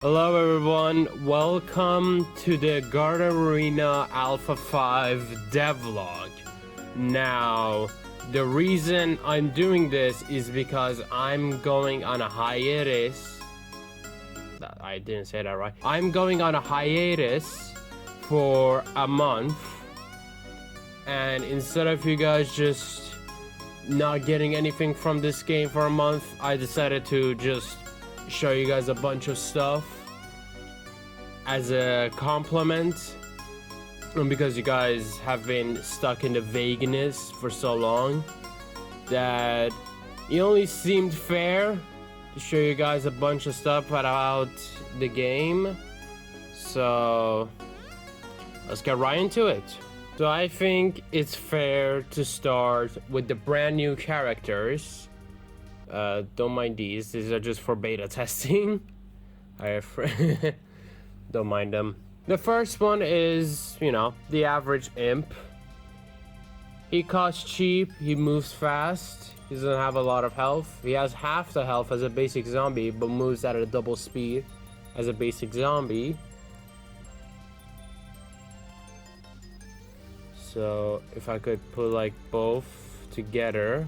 Hello everyone, welcome to the Garden Arena Alpha 5 devlog. Now, the reason I'm doing this is because I'm going on a hiatus. I didn't say that right. I'm going on a hiatus for a month. And instead of you guys just not getting anything from this game for a month, I decided to just show you guys a bunch of stuff as a compliment, and because you guys have been stuck in the vagueness for so long that it only seemed fair to show you guys a bunch of stuff about the game. So let's get right into it. So I think it's fair to start with the brand new characters. Don't mind these are just for beta testing. Don't mind them. The first one is, you know, the average imp. He costs cheap, he moves fast, he doesn't have a lot of health. He has half the health as a basic zombie, but moves at a double speed as a basic zombie. So if I could put like both together,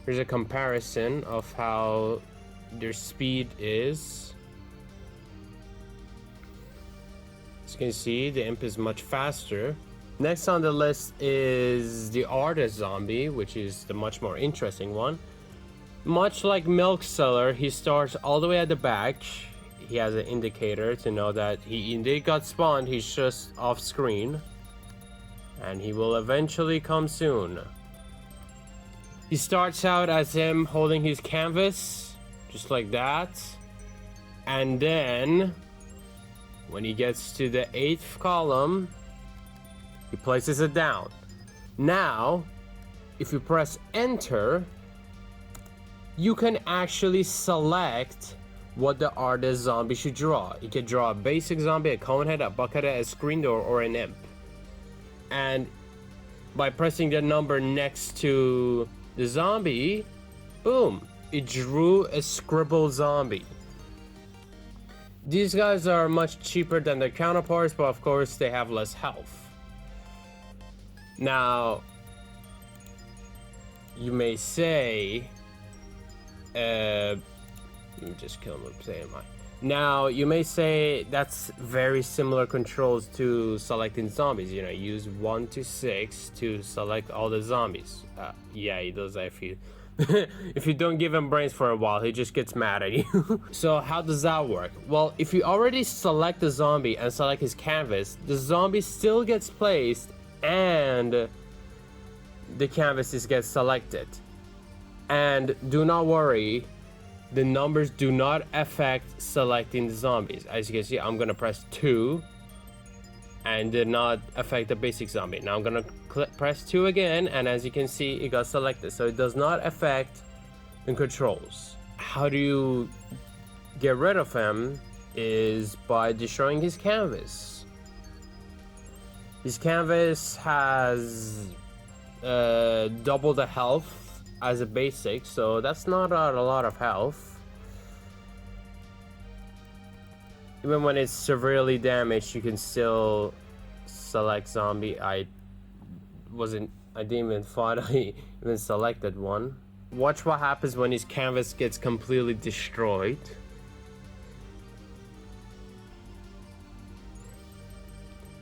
here's a comparison of how their speed is. As you can see, the imp is much faster. Next on the list is the artist zombie, which is the much more interesting one. Much like Milk Seller, he starts all the way at the back. He has an indicator to know that he indeed got spawned. He's just off screen, and he will eventually come soon. He starts out as him holding his canvas, just like that. And then, when he gets to the 8th column, he places it down. Now, if you press enter, you can actually select what the artist zombie should draw. You can draw a basic zombie, a cone head, a bucket head, a screen door, or an imp. And by pressing the number next to the zombie, boom, it drew a scribble zombie. These guys are much cheaper than their counterparts, but of course they have less health. Now, you may say, let me just kill him with saying mine. Now, you may say that's very similar controls to selecting zombies. You know, use 1 to 6 to select all the zombies. Yeah, he does that if you don't give him brains for a while, he just gets mad at you. So how does that work? Well, if you already select the zombie and select his canvas, the zombie still gets placed and the canvases get selected. And do not worry, the numbers do not affect selecting the zombies. As you can see, I'm gonna press 2 and did not affect the basic zombie. Now I'm gonna press 2 again, and as you can see, it got selected. So it does not affect the controls. How do you get rid of him is by destroying his canvas. His canvas has double the health as a basic, so that's not a lot of health. Even when it's severely damaged, you can still select zombie. I didn't even thought I even selected one. Watch what happens when his canvas gets completely destroyed.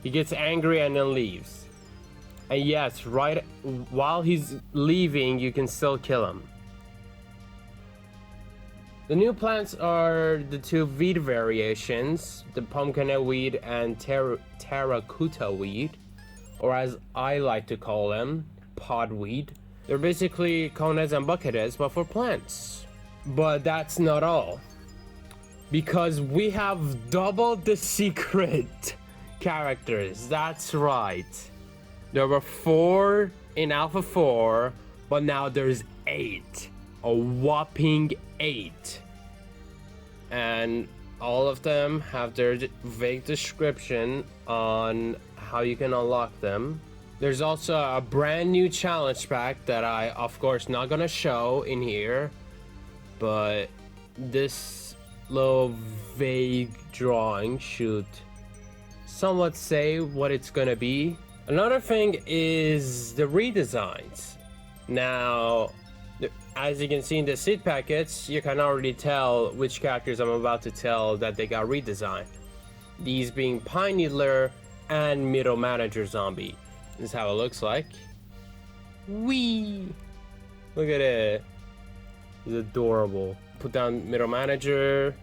He gets angry and then leaves. And yes, right while he's leaving, you can still kill him. The new plants are the 2 weed variations, the pumpkinhead weed and terracotta weed, or as I like to call them, podweed. They're basically coneheads and bucketheads, but for plants. But that's not all, because we have double the secret characters. That's right. There were 4 in Alpha 4, but now there's 8. A whopping 8. And all of them have their vague description on how you can unlock them. There's also a brand new challenge pack that I, of course, not gonna show in here, but this little vague drawing should somewhat say what it's gonna be. Another thing is the redesigns. Now, as you can see in the seed packets, you can already tell which characters I'm about to tell that they got redesigned. These being Pine Needler and Middle Manager Zombie. This is how it looks like. Wee! Look at it. It's adorable. Put down Middle Manager.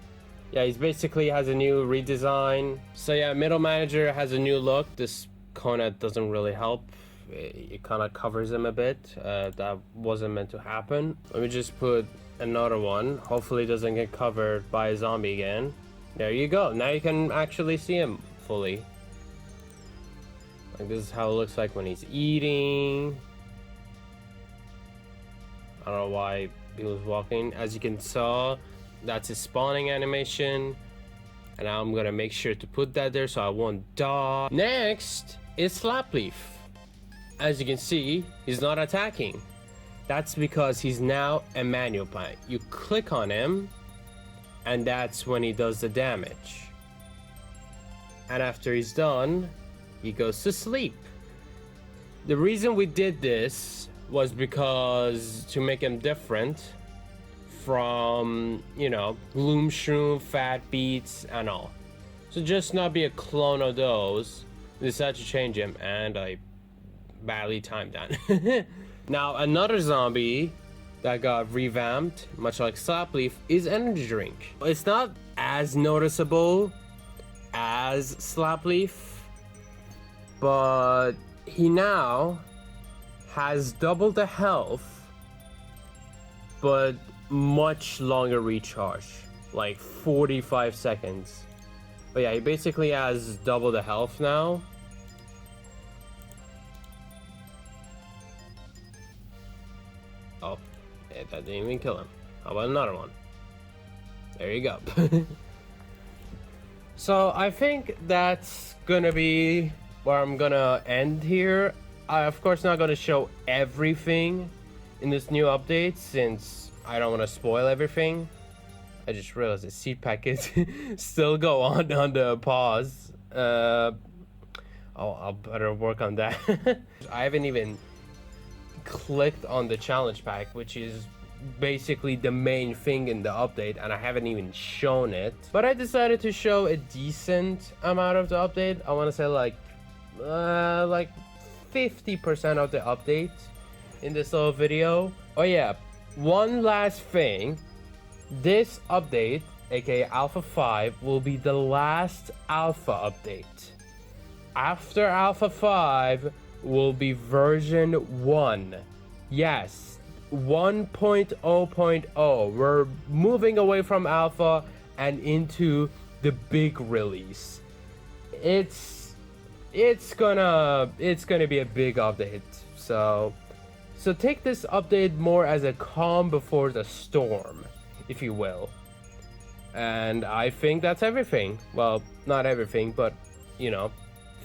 Yeah, he's basically has a new redesign. So yeah, Middle Manager has a new look. This Kona doesn't really help. It kind of covers him a bit. That wasn't meant to happen. Let me just put another one. Hopefully it doesn't get covered by a zombie again. There you go. Now you can actually see him fully. Like, this is how it looks like when he's eating. I don't know why he was walking. As you can saw, that's his spawning animation. And now I'm gonna make sure to put that there so I won't die. Next is Slapleaf. As you can see, he's not attacking. That's because he's now a manual plant. You click on him, and that's when he does the damage. And after he's done, he goes to sleep. The reason we did this was because to make him different from, you know, Gloom Shroom, Fat Beats, and all. So just not be a clone of those. We decided to change him, and I badly timed that. Now another zombie that got revamped, much like Slapleaf, is Energy Drink. It's not as noticeable as Slapleaf, but he now has double the health, but much longer recharge, like 45 seconds. But yeah, he basically has double the health now. Oh, yeah, that didn't even kill him. How about another one? There you go. So I think that's gonna be where I'm gonna end here. I of course not gonna show everything in this new update since I don't want to spoil everything. I just realized the seed packets still go on the pause. I'll better work on that. I haven't even clicked on the challenge pack, which is basically the main thing in the update, and I haven't even shown it. But I decided to show a decent amount of the update. I want to say like 50% of the update in this little video. Oh yeah, one last thing. This update, aka Alpha 5, will be the last Alpha update. After Alpha 5 will be version 1. Yes, 1.0.0. We're moving away from Alpha and into the big release. It's gonna be a big update. So take this update more as a calm before the storm, if you will. And I think that's everything. Well, not everything, but you know,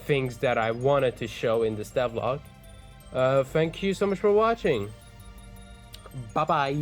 things that I wanted to show in this devlog. Thank you so much for watching. Bye bye.